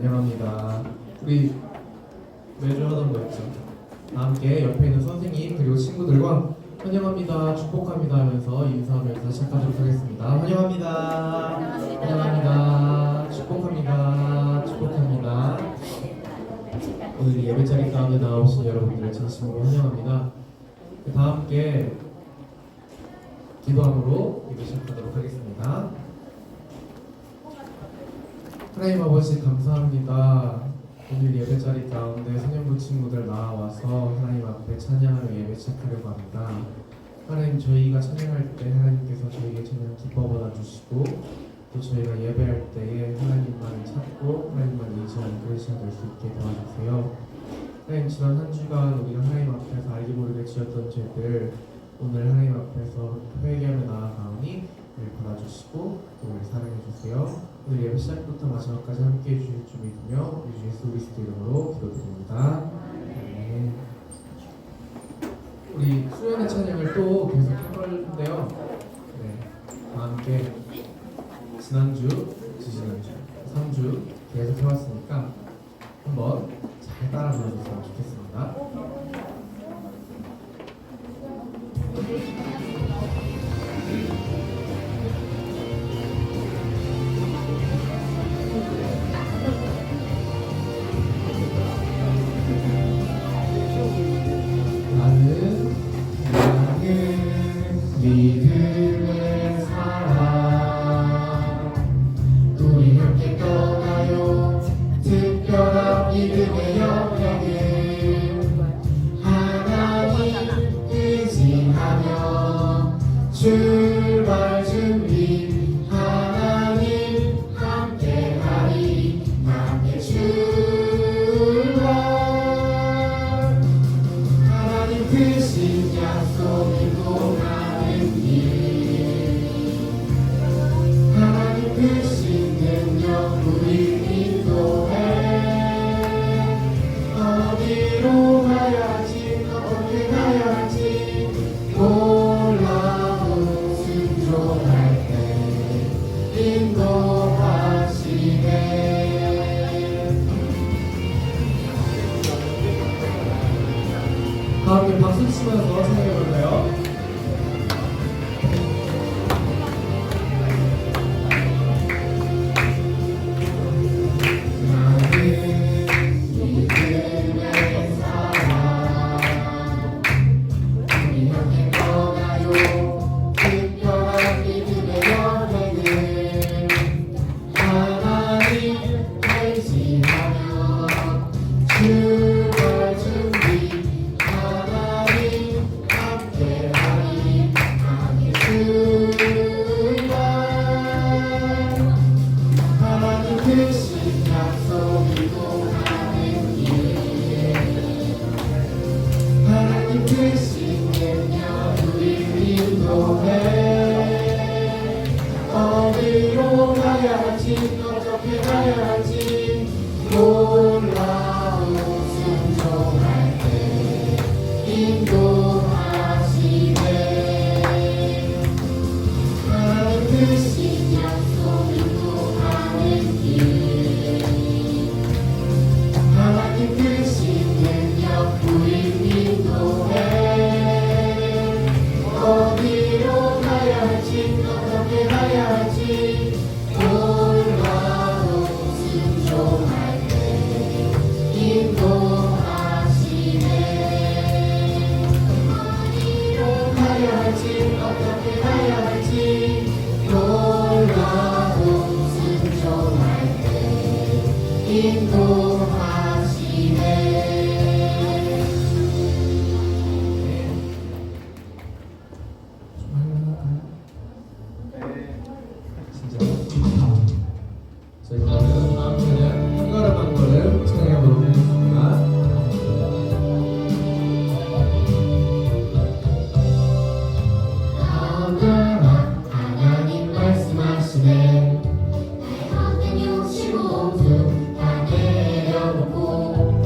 환영합니다. 우리 매주 하던 거 있죠? 다 함께 옆에 있는 선생님 그리고 친구들과 환영합니다, 축복합니다 하면서 인사하면서 시작하도록 하겠습니다. 환영합니다. 환영합니다. 축복합니다. 축복합니다. 오늘 예배 자리 가운데 나오신 여러분들을 진심으로 환영합니다. 다 함께 기도함으로 예배 시작하도록 하겠습니다. 하나님 아버지 감사합니다. 오늘 예배 자리 가운데 소년부 친구들 나와서 하나님 앞에 찬양하며 예배 시작하려고 합니다. 하나님, 저희가 찬양할 때 하나님께서 저희에게 찬양 기뻐 받아주시고 또 저희가 예배할 때에 하나님만을 찾고 하나님만 의지하는 그런 시간 될 수 있게 도와주세요. 하나님, 지난 한 주간 우리가 하나님 앞에서 알게 모르게 지었던 죄들 오늘 하나님 앞에서 회개하며 나아가오니 우리 받아주시고 우리 사랑해주세요. 오늘 예배 시작부터 마지막까지 함께해 주실 줄 믿으며 우리 주 예수 그리스도 이름으로 기도드립니다. 네. 우리 수련의 찬양을 또 계속 할 건데요. 네. 다 함께 지난주, 지지난주, 3주 계속 해왔으니까 한번 잘 따라 불러주셨으면 좋겠습니다. 믿음의 사랑 우리 함께 떠나요. 특별한 믿음의 여행을 하나님 의지하며 출발 준비 하나님 함께하리. 함께 출발 하나님 크신 약속 믿고 하나님 크신 능력 우리 인도해. 어디로 가야지 어떻게 가야지 몰라도 순종할 때 인도하시네. 다음에 박수 치면서 찬양해볼까요? 어디로 가야지 어떻게 가야지 몰라도 순종할 때 인도하시네. 하나님 크신 약속 믿고 가는 길 하나님 크신 능력 우리 인도해. 어디로 가야지 어떻게 가야지 몰라도 순종할 때 인도하시네. 어디로 가야지 어떻게 가야지 몰라도 순종할 때 인도하시네. 저희 그러면 다음 찬양 한 걸음 한 걸음 찬양해보도록 하겠습니다. 하나님 말씀하시네. 내 헛된 욕심 모두 다 내려놓고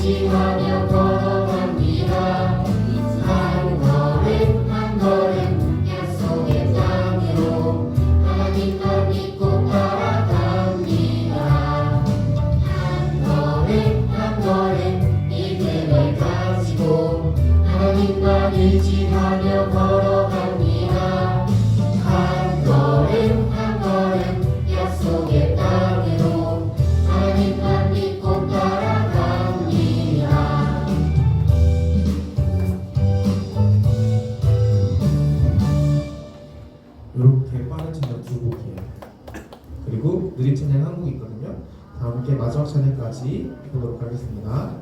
의지하며 걸어갑니다. 한 걸음 한 걸음 약속의 땅으로 하나님만 믿고 따라갑니다. 한 걸음 한 걸음 믿음을 가지고 하나님만 의지하며 걸어갑니다. 한 걸음 한 걸음 약속의 땅으로 하나님만 믿고 따라갑니다. 이렇게 빠른 찬양 두 곡이에요. 그리고 느린 찬양 한 곡 있거든요. 다 함께 마지막 찬양까지 보도록 하겠습니다.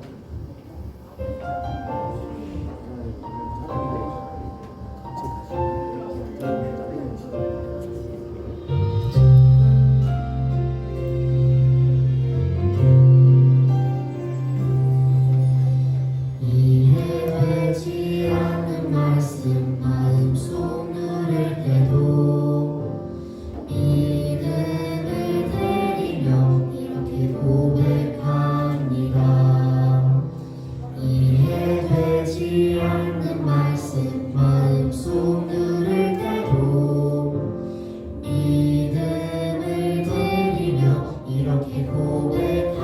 이해되지 않는 말씀 마음속 누를 때도 믿음을 드리며 이렇게 고백합니다. 이해되지 않는 말씀 마음속 누를 때도 믿음을 드리며 이렇게 고백합니다.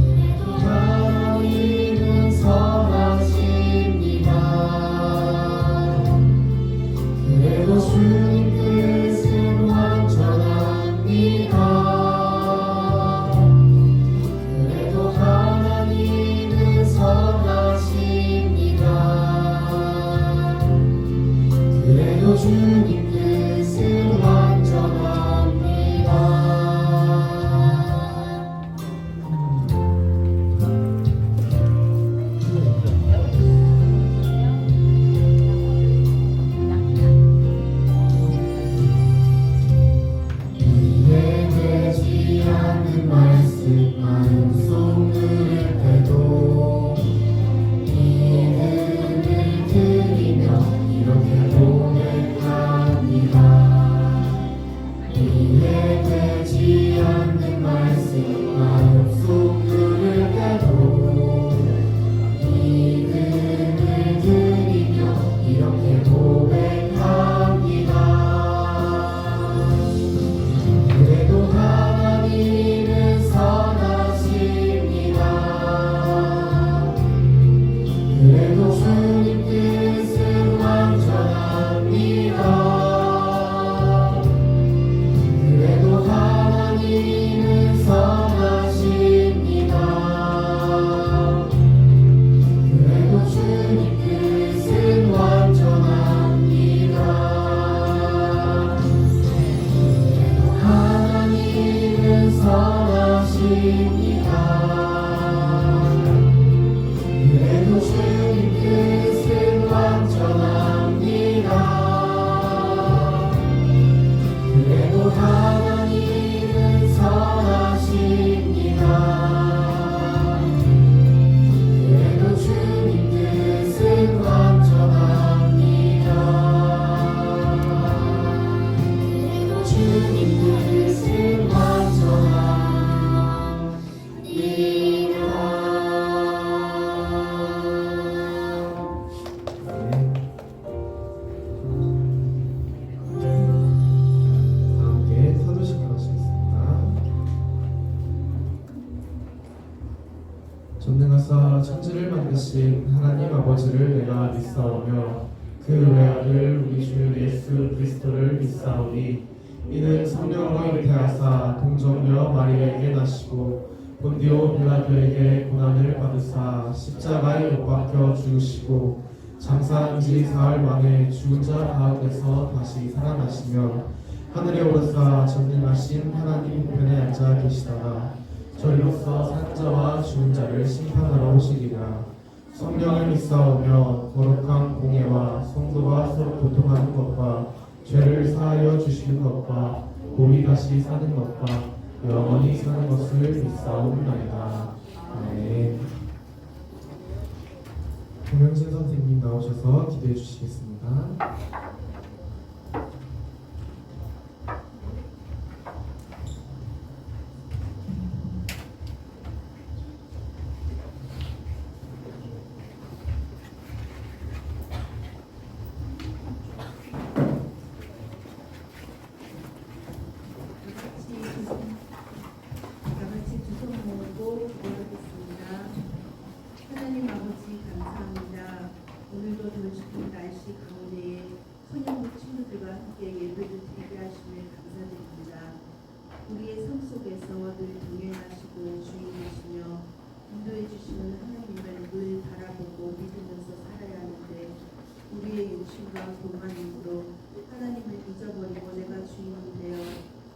그래도 하나님은 선하십니다. 그래도 주님 뜻은 완전합니다. 그래도 하나님은 선하십니다. 그래도 주님 뜻은 완전합니다. 이해되지 않는 말씀 마음속 누를 때도 믿음을 드리며 이렇게 고백합니다. 이해되지 않는 말씀 마음속 누를 때도 믿음을 드리며 이렇게 고백합니다. 그래도 하나님은 선하십니다. 그래도 주님 뜻은 완전합니다. 그래도 하나님은 선하십니다. 그래도 주님 뜻은 완전합니다. 하나님은 선하십니다. 그래도 주님 뜻은 완전합니다. 그래도 하나님은 선하십니다. 그래도 주님 뜻은 완전합니다. 그래도 주님 뜻은 완전합니다. 다 함께 서두시기 바라겠습니다. 전능하사 천지를 만드신 하나님 아버지를 내가 믿사오며 그 외아들 우리 주 예수 그리스도를 믿사오니 이는 성령으로 잉태하사 동정녀 마리아에게 나시고 본디오 빌라도에게 고난을 받으사 십자가에 못 박혀 죽으시고 장사한 지 사흘 만에 죽은 자 가운데서 다시 살아나시며 하늘에 오르사 전능하신 하나님 우편에 앉아 계시다가 저리로서 산 자와 죽은 자를 심판하러 오시리라. 성령을 믿사오며 거룩한 공예와 성도가 서로 교통하는 것과 죄를 사하여 주시는 것과 몸이 다시 사는 것과 영원히 사는 것을 믿사옵나이다. 아멘. 김영진 선생님 나오셔서 기도해 주시겠습니다. 다 같이 두 손 모으고 기도하겠습니다. 하나님 아버지 감사합니다. 오늘도 더 춥은 날씨 가운데에 소년부 친구들과 함께 예배를 드리게 하심에 감사드립니다. 우리의 삶 속에서 늘 동행하시고 주인이시며 인도해 주시는 하나님을 늘 바라보고 믿으면서 살아야 하는데 우리의 욕심과 교만 힘으로 하나님을 잊어버리고 내가 주인이 되어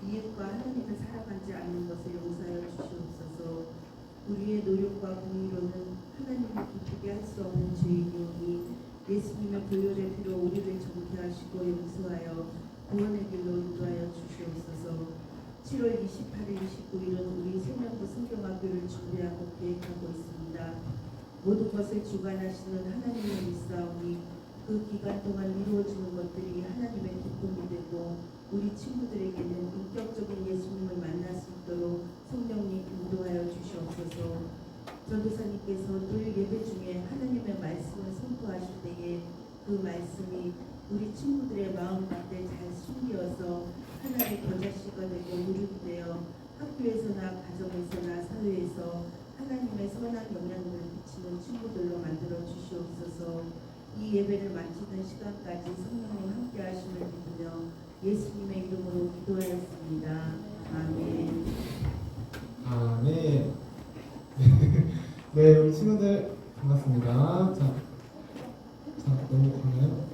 이웃과 하나님을 살아가지 않는 것을 용서하여 주시옵소서. 우리의 노력과 공의로는 하나님을 기쁘게 할 수 없는 죄인이오니 예수님의 보혈의 피로 우리를 정죄하시고 용서하여 구원의 길로 인도하여 주시옵소서. 7월 28일, 29일은 우리 소년부 성경학교를 준비하고 계획하고 있습니다. 모든 것을 주관하시는 하나님을 믿사오니 그 기간 동안 이루어지는 것들이 하나님의 기쁨이 되고 우리 친구들에게는 인격적인 예수님을 만날 수 있도록 성령님 인도하여 주시옵소서. 전도사님께서 늘 예배 중에 하나님의 말씀을 선포하실 때에 그 말씀이 우리 친구들의 마음 가운데 잘 숨겨서 하나님의 겨자씨가 되고 무릎이 되어 학교에서나 가정에서나 사회에서 하나님의 선한 영향을 미치는 친구들로 만들어 주시옵소서. 이 예배를 마치는 시간까지 성령님 함께 하심을 믿으며 예수님의 이름으로 기도하였습니다. 아멘. 아멘. 네, 우리 친구들 반갑습니다. 자 넘어가나요?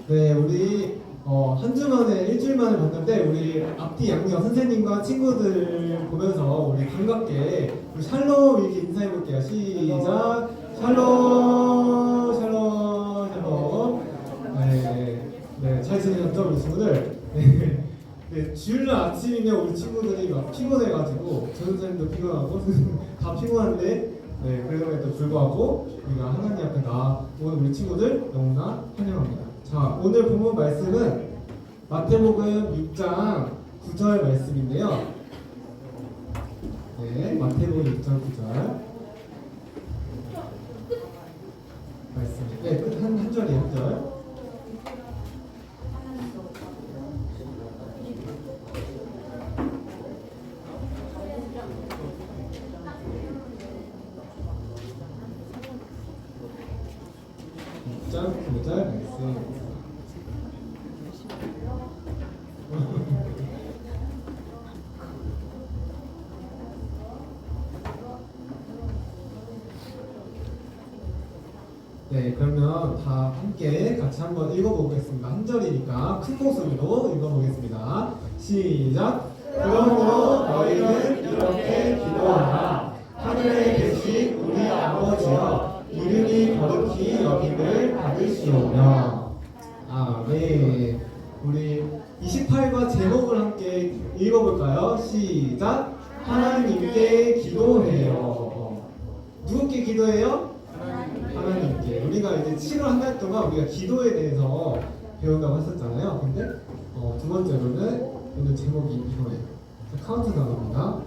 네, 우리 한 주 만에 일주일 만에 봤는데 우리 앞뒤 양녀 선생님과 친구들 보면서 우리 반갑게 우리 샬롬 이렇게 인사해 볼게요. 시작. 샬롬, 샬롬, 샬롬. 네, 잘 지내셨죠, 우리 친구들? 네, 주일날 아침이면 우리 친구들이 막 피곤해가지고 전도사님도 피곤하고 다 피곤한데 그럼에도 불구하고 우리가 하나님 앞에 나온 우리 친구들 너무나 환영합니다. 자, 오늘 본문 말씀은 마태복음 6장 9절 말씀인데요. 네, 마태복음 6장 9절 말씀. 네, 끝 한 절이에요, 한 절. 구절 말씀. 네, 그러면 다 함께 같이 한번 읽어보겠습니다. 한 절이니까 큰 목소리로 읽어보겠습니다. 시작. 그러므로 너희는 이렇게 기도하라. 하늘에 계신 우리 아버지여, 이름이 거룩히 여김을 받으시오며. 네. 우리 28과 제목을 함께 읽어볼까요? 시작. 하나님께 기도해요. 누구께 기도해요? 하나님께. 우리가 이제 7월 한 달 동안 우리가 기도에 대해서 배운다고 했었잖아요. 근데 두 번째로는 오늘 제목이 이거예요. 카운트다운입니다.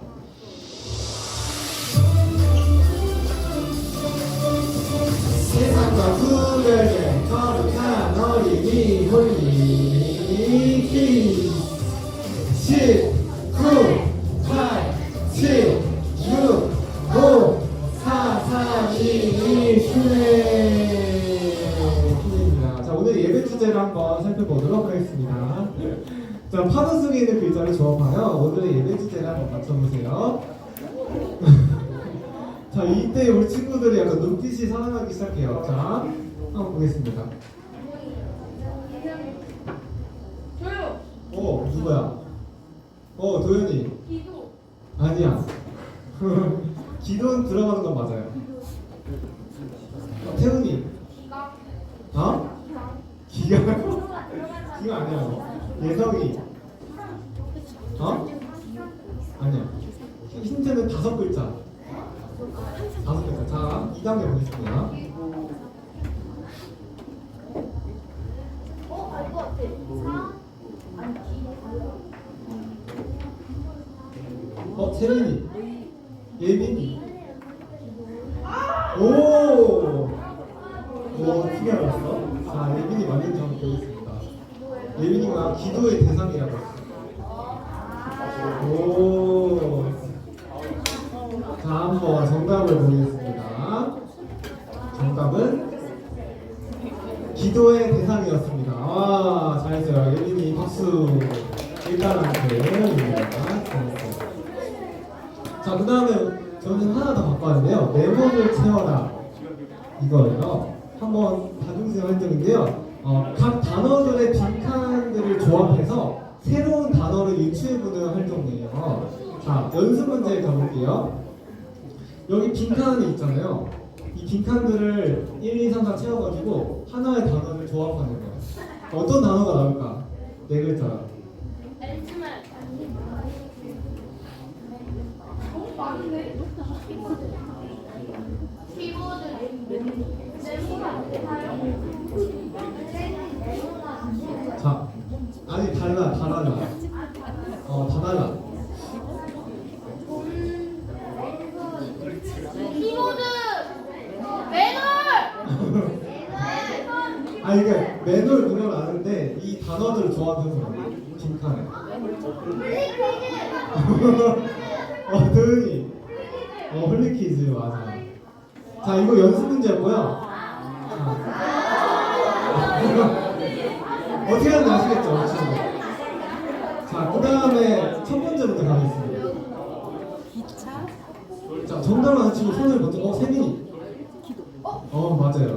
세상과 구별된 거룩한 어린이 홀리 키 10, 9, 8, 7, 6, 5, 4, 3, 2, 1 휴입니다. 자, 오늘 예배 주제를 한번 살펴보도록 하겠습니다. 자, 파도 속에 있는 글자를 조합하여 오늘의 예배 주제를 한번 맞춰보세요. 자, 이때 우리 친구들이 약간 눈빛이 살아나기 시작해요. 자, 한번 보겠습니다. 저요. 누구야? 도현이. 기도. 아니야. 기도는 들어가는 건 맞아요. 태훈이. 기가. 기가? 기가 아니야. 예성이. 아니야. 힌트는 5글자. 5글자. 자, 2단계 보겠습니다. 알 것 같아. 사. 아니 기. 세민이. 예빈이. 오! 어떻게 알았어? 자, 예빈이 맞는지 한번 보겠습니다. 예빈이가 기도의 대상이라고 했어요. 오. 자, 한번 정답을 보겠습니다. 정답은 기도의 대상이었습니다. 아, 잘했어요. 예린이 박수. 일단한테 자, 그 다음에 저는 하나 더 바꿨는데요. 메모를 채워라. 이거예요. 한번 다중생 활동인데요. 각 단어들의 빈칸들을 조합해서 새로운 단어를 유추해보는 활동이에요. 자, 연습 문제 가볼게요. 여기 빈칸이 있잖아요. 이 빈칸들을 1, 2, 3, 4 채워가지고 하나의 단어를 조합하는 거예요. 어떤 단어가 나올까? 네 글자. 자, 아니 달라, 다 달라. 다 달라. 키보드 매놀 아니 이게 매놀 그걸 아는데 이 단어들을 조합해서 빈칸에. 도윤이. 홀리키즈 맞아. 자, 이거 연습 문제였고요. 어떻게 하는지 아시겠죠? 친구? 자, 그 다음에 첫 번째 문제 가겠습니다. 자, 정답을 아는 친구 손을 먼저. 세민이. 맞아요.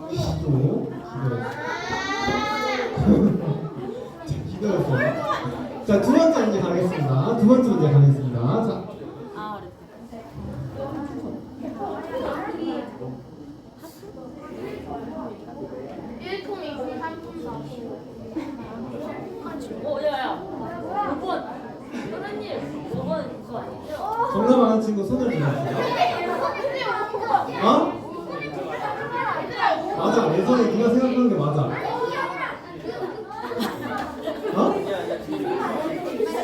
기도. 기도였어요. 자, 두 번째 문제 가겠습니다. 두 번째 문제 가겠습니다. 자. 정답 아는 친구 손을 들어주세요. 맞아, 내 손에 네가 생각하는 게 맞아.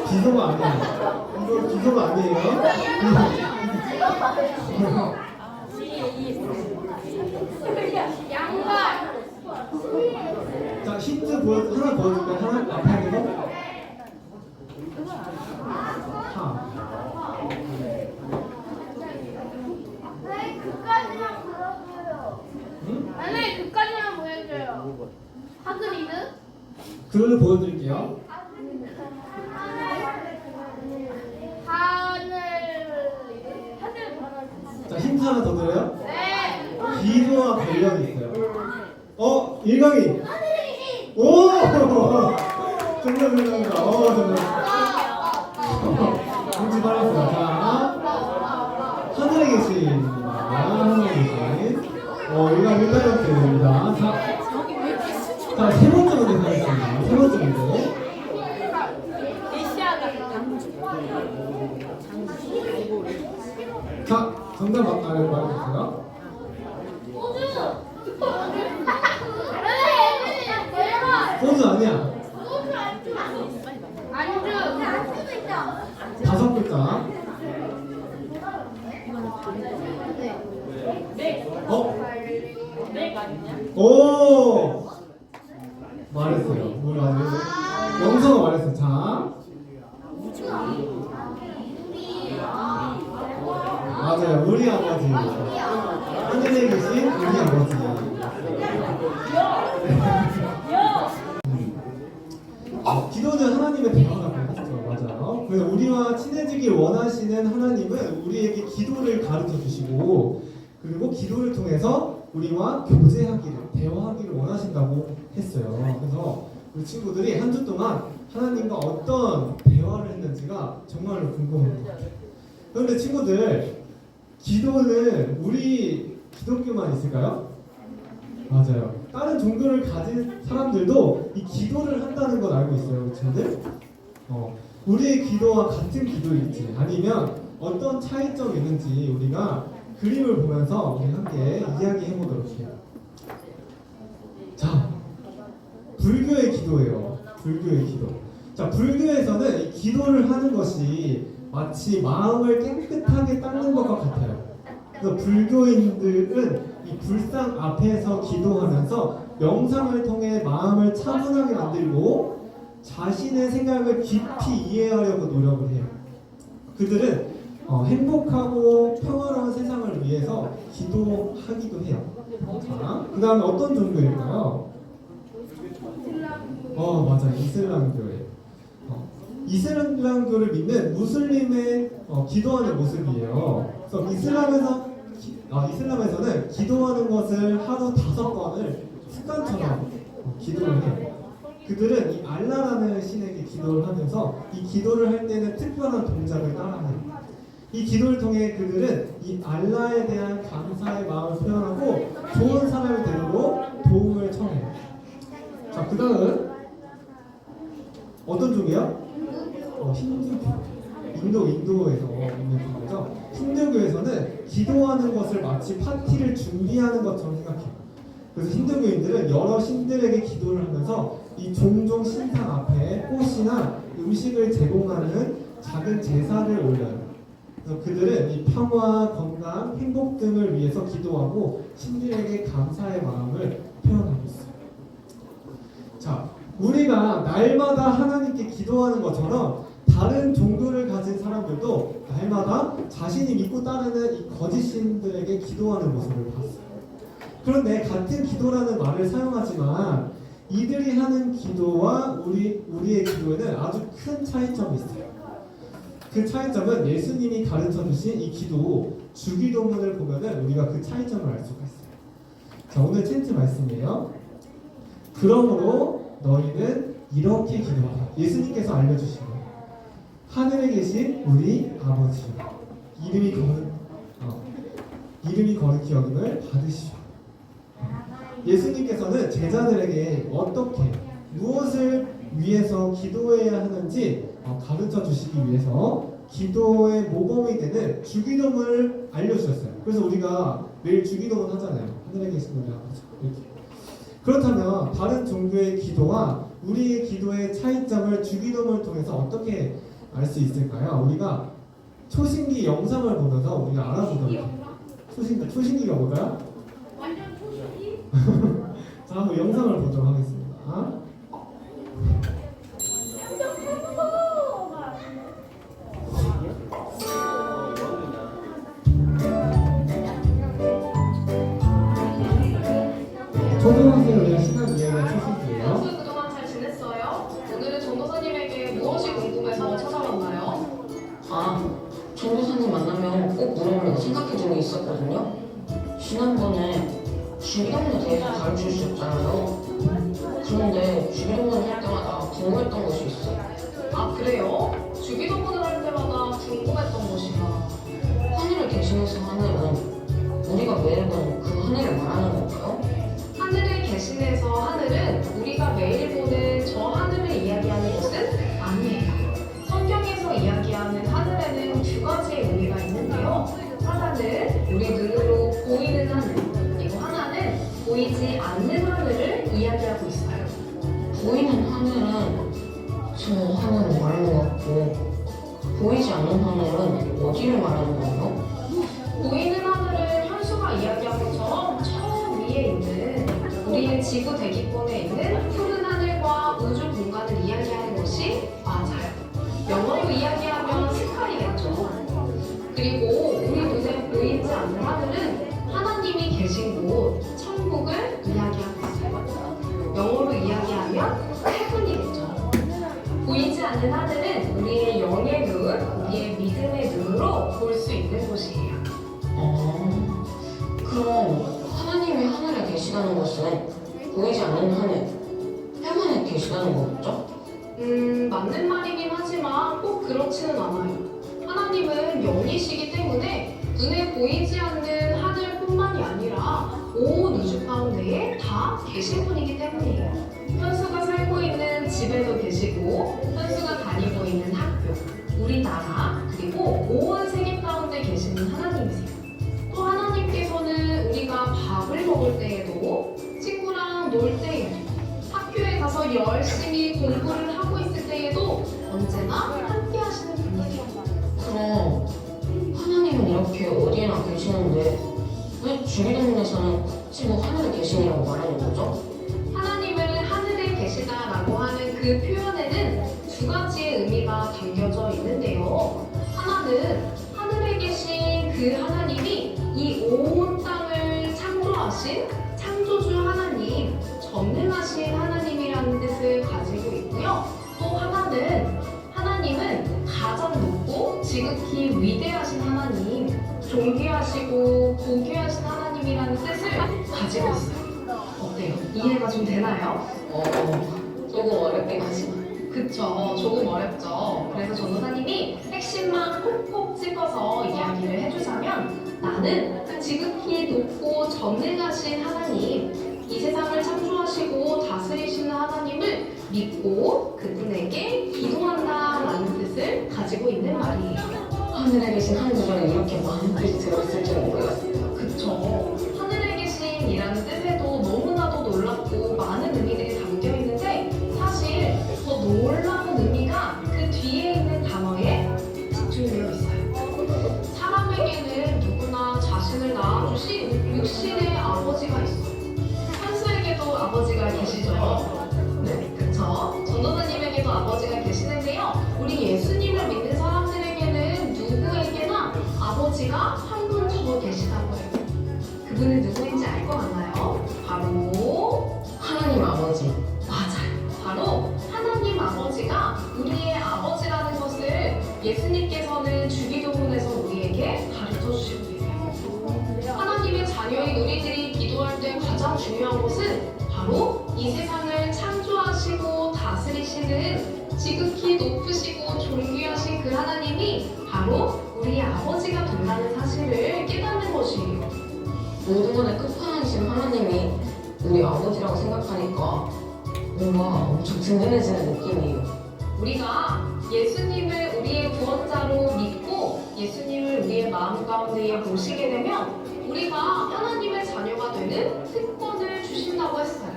기소가 아니야. 이거 기소가 아니에요. 양말 자, 힌트 하나 보여줄까요? 하나 앞에 있는 거? 그까지만 보여줘요. 응? 아니 그까지만 보여줘요. 하그리드? 글을 보여드릴게요. 하늘 자, 힌트 하나 더 드려요. 네. 기도와 관련이 있어요. 일강이. 하늘이 오! 정답. 공지 빨랐어요. 자, 하늘에 계십니다. 하늘에 계신. 일강 1단원입니다. 자, 세 번째 문제 가겠습니다. 세 번째 문제. 자, 정답 말해주세요. 소주 아니야. 다섯 글자. 오! 말했어요. 뭘 말했어요? 영서가 말했어요. 자. 맞아요. 우리 아버지. 하늘에 계신 우리 아버지. 기도는 하나님의 대화라고 했죠. 맞아요. 그래서 우리와 친해지길 원하시는 하나님은 우리에게 기도를 가르쳐 주시고, 그리고 기도를 통해서 우리와 교제하기를, 대화하기를 원하신다고 했어요. 그래서 우리 친구들이 한 주 동안 하나님과 어떤 대화를 했는지가 정말로 궁금한 것 같아요. 그런데 친구들, 기도는 우리 기독교만 있을까요? 맞아요. 다른 종교를 가진 사람들도 이 기도를 한다는 걸 알고 있어요, 친구들? 우리의 기도와 같은 기도일지, 아니면 어떤 차이점이 있는지 우리가 그림을 보면서 우리 함께 이야기해 보도록 해요. 자, 불교의 기도예요. 불교의 기도. 자, 불교에서는 이 기도를 하는 것이 마치 마음을 깨끗하게 닦는 것과 같아요. 그래서 불교인들은 이 불상 앞에서 기도하면서 명상을 통해 마음을 차분하게 만들고, 자신의 생각을 깊이 이해하려고 노력을 해요. 그들은 행복하고 평화로운 세상을 위해서 기도하기도 해요. 자, 그 다음에 어떤 종교일까요? 맞아요. 이슬람교예요. 이슬람교를 믿는 무슬림의 기도하는 모습이에요. 그래서 이슬람에서는 기도하는 것을 하루 5번을 습관처럼 기도를 해요. 그들은 이 알라라는 신에게 기도를 하면서 이 기도를 할 때는 특별한 동작을 따라해요. 이 기도를 통해 그들은 이 알라에 대한 감사의 마음을 표현하고 좋은 사람이 되도록 도움을 청해요. 자, 그 다음 어떤 종이요? 힌두교. 인도에서 있는 종교죠. 힌두교에서는 기도하는 것을 마치 파티를 준비하는 것처럼 생각해요. 그래서 힌두교인들은 여러 신들에게 기도를 하면서 이 종종 신상 앞에 꽃이나 음식을 제공하는 작은 제사를 올려요. 그래서 그들은 이 평화, 건강, 행복 등을 위해서 기도하고 신들에게 감사의 마음을 표현하고 있어요. 자, 우리가 날마다 하나님께 기도하는 것처럼 다른 종교를 가진 사람들도 날마다 자신이 믿고 따르는 이 거짓 신들에게 기도하는 모습을 봤어요. 그런데 같은 기도라는 말을 사용하지만 이들이 하는 기도와 우리의 기도에는 아주 큰 차이점이 있어요. 그 차이점은 예수님이 가르쳐 주신 이 기도, 주기도문을 보면은 우리가 그 차이점을 알 수가 있어요. 자, 오늘 챈트 말씀이에요. 그러므로 너희는 이렇게 기도하라. 예수님께서 알려주신 거예요. 하늘에 계신 우리 아버지, 이름이 거룩히 여김을 받으시오. 예수님께서는 제자들에게 어떻게 무엇을 위해서 기도해야 하는지 가르쳐 주시기 위해서 기도의 모범이 되는 주기도문을 알려주셨어요. 그래서 우리가 매일 주기도문 하잖아요. 하늘에 계신 우리 아버지 이렇게. 그렇다면 다른 종교의 기도와 우리의 기도의 차이점을 주기도문을 통해서 어떻게 알 수 있을까요? 우리가 초신기 영상을 보면서 우리가 알아보도록 해요. 초신기가 뭘까요? 완전 초식이? 자, 한번 영상을 보도록 하겠습니다. 완전 무서워. 초등학생을 위한 시간 이야기의 초신기예요. 여러분 그동안 잘 지냈어요? 오늘은 전도사님에게 무엇이 궁금해서 찾아왔나요? 전도사님 만나면 꼭 물어보려고 생각해둔 게 있었거든요. 지난번에 주기도문에 대해서 가르쳐 주셨잖아요. 그런데 주기도문을 할 때마다 궁금했던 것이 있어요. 아 그래요? 주기도문을 할 때마다 궁금했던 것이라 하늘에 계시면서 하늘은 우리가 매일 보는 그 하늘을 말하는 건가요? 하늘에 계시면서 하늘은 우리가 매일 보는 저 하늘을 이야기하는 것은 아니에요. 성경에서 이야기하는 하늘에는 2가지의 의미가 있는데요. 하나는 우리 눈으로 보이는 하늘, 그리고 하나는 보이지 않는 하늘을 이야기하고 있어요. 보이는 하늘은 저 하늘을 말하는 것 같고 보이지 않는 하늘은 어디를 말하는 거예요? 보이는 하늘은 현수가 이야기한 것처럼 저 위에 있는 우리의 지구 대기권에 있는 푸른 하늘과 우주 공간을 이야기하는 것이 맞아요. 영어로 이야기하면 스카이겠죠. 그리고 우리 눈에 보이지 않는 하늘은 하나님이 계신 곳, 천국을 이야기하고 있어요. 영어로 이야기하면 헤븐이겠죠. 보이지 않는 하늘은 우리의 영의 눈, 우리의 믿음의 눈으로 볼 수 있는 곳이에요. 그럼 하나님이 하늘에 계시다는 것은 보이지 않는 하늘, 해만에 계시다는 거겠죠? 맞는 말이긴 하지만 꼭 그렇지는 않아요. 하나님은 영이시기 때문에 눈에 보이지 않는 하늘뿐만이 아니라 온 우주 가운데에 다 계신 분이기 때문이에요. 현수가 살고 있는 집에도 계시고 현수가 다니고 있는 학교, 우리나라, 그리고 온 세계 가운데 계시는 하나님이세요. 또 하나님께서는 우리가 밥을 먹을 때에도 친구랑 놀 때에도 학교에 가서 열심히 공부를 하고 있을 때에도 언제나 함께 하시는 분이세요. 그럼 하나님은 이렇게 어디에나 계시는데 왜 주기도문에서는 지금 하늘에 계시냐고 말하는 거죠? 하나님을 하늘에 계시다라고 하는 그 표현에는 그 하나님이 이 온 땅을 창조하신 창조주 하나님, 전능하신 하나님이라는 뜻을 가지고 있고요. 또 하나님은 가장 높고 지극히 위대하신 하나님, 존귀하시고 고귀하신 하나님이라는 뜻을 가지고 있어요. 어때요? 이해가 좀 되나요? 조금 어렵긴 하지만. 그쵸, 조금 어렵죠. 그래서 전도사님이 핵심만 콕콕 찍어서 이야기를 해주자면, 나는 지극히 높고 전능하신 하나님, 이 세상을 창조하시고 다스리시는 하나님을 믿고 그분에게 기도한다라는 뜻을 가지고 있는 말이에요. 하늘에 계신 한 구절에 이렇게 많은 뜻이 들어있을 줄은 몰랐어요. 그쵸. 하늘에 계신이라는 뜻에도 너무나도 놀랍고 많은 의미들이 담겨 있는데, 사실 더 놀라운 의미가 그 뒤에 있는 단어에 집중되어 있어요. 사람에게는 누구나 자신을 낳아주신 육신의 아버지가 있어요. 현수에게도 아버지가 계시죠. 네, 그쵸. 전도사님에게도 아버지가 계시는데요. 우리 예수님을 믿는 사람들에게는 누구에게나 아버지가 한 분 더 계시다고 해요. 그분은 누구인지 알 것 같나요? 바로 하나님 아버지. 맞아요. 바로 하나님 아버지가 우리의 아버지라는 것을 예수님께서는 주기도문에서 우리에게 가르쳐 주시고 있어요. 하나님의 자녀인 우리들이 기도할 때 가장 중요한 것은 바로 이 세상을 창조하시고 다스리시는 지극히 높으시고 존귀하신 그 하나님이 바로 우리의 아버지가 된다는 사실을 깨닫는 것이에요. 모든 것의 끝판왕이신 하나님이 우리 아버지라고 생각하니까 뭔가 엄청 든든해지는 느낌이에요. 우리가 예수님을 우리의 구원자로 믿고 예수님을 우리의 마음 가운데에 모시게 되면 우리가 하나님의 자녀가 되는 특권을 주신다고 했어요.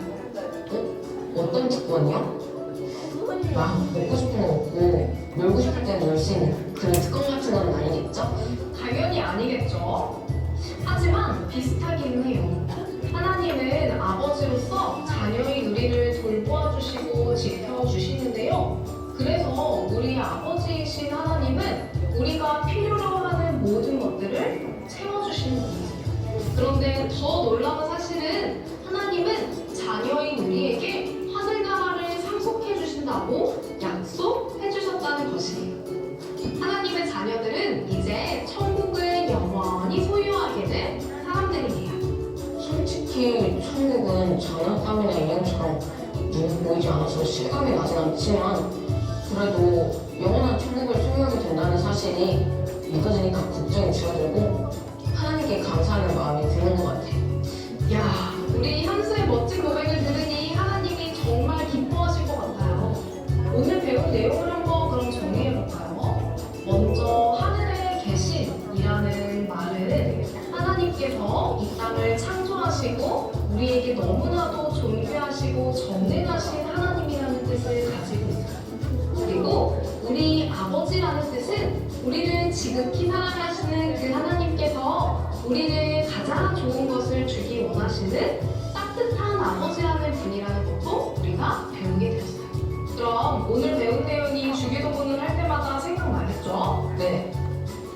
어떤 특권이요? 먹고 싶은 거 먹고 놀고 싶을 때 놀 수 있는 그런 특권 같은 건 아니겠죠? 당연히 아니겠죠. 하지만 비슷하기는 해요. 하나님은 아버지로서 자녀인 우리를 돌보아주시고 지켜주시는데요. 그래서 우리 아버지이신 하나님은 우리가 필요로 하는 모든 것들을 채워주시는 분이세요. 그런데 더 놀라운 사실은 하나님은 자녀인 우리에게 하늘나라를 상속해 주신다고 약속해 주셨다는 것이에요. 하나님의 자녀들은 이제 천국을 영원히 소유하게 된 사람들이에요. 솔직히 천국은 장난감이나 인형처럼 눈에 보이지 않아서 실감이 나진 않지만 그래도 영원한 천국을 소유하게 된다는 사실이 믿어지니까 걱정이 줄어들고 하나님께 감사하는 마음이 드는 것 같아요. 야, 우리 현수의 멋진 고백을 들으니 하나님이 정말 기뻐하실 것 같아요. 오늘 배운 내용을 한번 그럼 정리해볼까요? 먼저 하늘에 계신이라는 말은 하나님께서 이 땅을 창조하시고 우리에게 너무나도 존귀하시고 전능하신 하나님이라는 뜻을 가지고 있어요. 그리고 우리 아버지라는 뜻은 우리를 지극히 사랑하시는 그 하나님께서 우리를 가장 좋은 것을 주기 원하시는 따뜻한 아버지라는 분이라는 것도 우리가 배우게 되었어요. 그럼 오늘 배운 내용이 주기도문을 할 때마다 생각나겠죠? 네.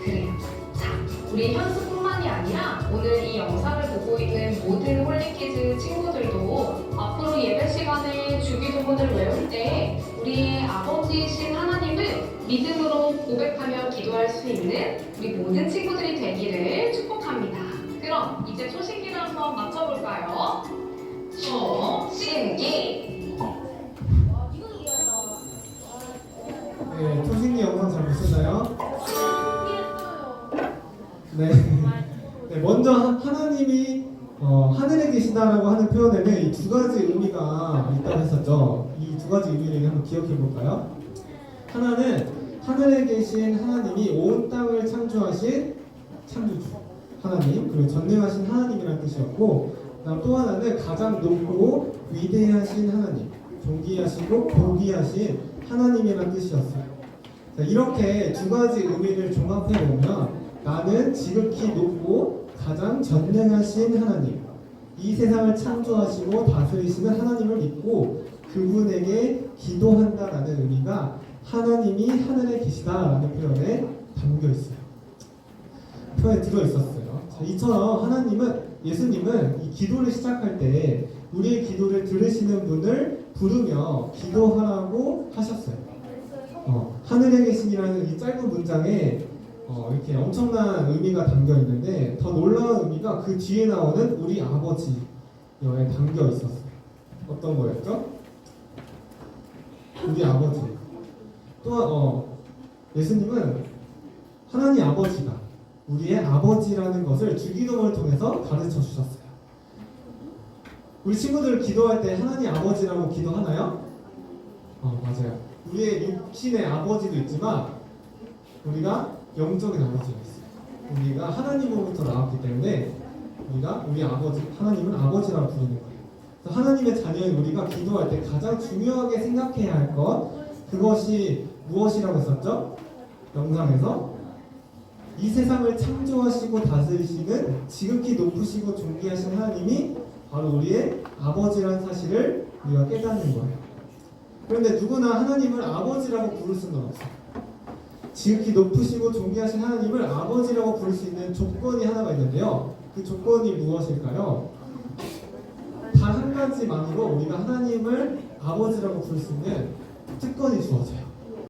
그래요. 자, 우리 현수뿐만이 아니라 오늘 이 영상을 보고 있는 모든 홀리키즈 친구들도 앞으로 예배 시간에 주기도문을 외울 때 우리의 아버지이신 하나님을 믿음으로 고백하며 기도할 수 있는 우리 모든 친구들이 되기를 축복합니다. 그럼 이제 초신기를 한번 맞춰볼까요? 초신기! 네, 초신기 영상 잘 보셨나요? 네. 네, 먼저 하나님이 하늘에 계시다라고 하는 표현에는 이 두 가지 의미가 있다고 했었죠. 이 두 가지 의미를 한번 기억해 볼까요? 하나는 하늘에 계신 하나님이 온 땅을 창조하신 창조주 하나님, 그리고 전능하신 하나님이라는 뜻이었고, 그다음 또 하나는 가장 높고 위대하신 하나님, 존귀하시고 고귀하신 하나님이라는 뜻이었어요. 자, 이렇게 두 가지 의미를 종합해 보면 나는 지극히 높고 가장 전능하신 하나님, 이 세상을 창조하시고 다스리시는 하나님을 믿고 그분에게 기도한다라는 의미가 하나님이 하늘에 계시다라는 표현에 담겨 있어요. 표현에 들어 있었어요. 자, 이처럼 예수님은 이 기도를 시작할 때 우리의 기도를 들으시는 분을 부르며 기도하라고 하셨어요. 하늘에 계신이라는 이 짧은 문장에 이렇게 엄청난 의미가 담겨 있는데 더 놀라운 의미가 그 뒤에 나오는 우리 아버지에 담겨 있었어요. 어떤 거였죠? 우리 아버지. 또한 예수님은 하나님 아버지가 우리의 아버지라는 것을 주기도문을 통해서 가르쳐 주셨어요. 우리 친구들 기도할 때 하나님 아버지라고 기도하나요? 맞아요. 우리의 육신의 아버지도 있지만 우리가 영적인 아버지가 있어요. 우리가 하나님으로부터 나왔기 때문에 우리 아버지, 하나님은 아버지라고 부르는 거예요. 그래서 하나님의 자녀인 우리가 기도할 때 가장 중요하게 생각해야 할 것, 그것이 무엇이라고 했었죠? 영상에서 이 세상을 창조하시고 다스리시는 지극히 높으시고 존귀하신 하나님이 바로 우리의 아버지라는 사실을 우리가 깨닫는 거예요. 그런데 누구나 하나님을 아버지라고 부를 수는 없어요. 지극히 높으시고 존귀하신 하나님을 아버지라고 부를 수 있는 조건이 하나가 있는데요. 그 조건이 무엇일까요? 단 한 가지만으로 우리가 하나님을 아버지라고 부를 수 있는 특권이 주어져요.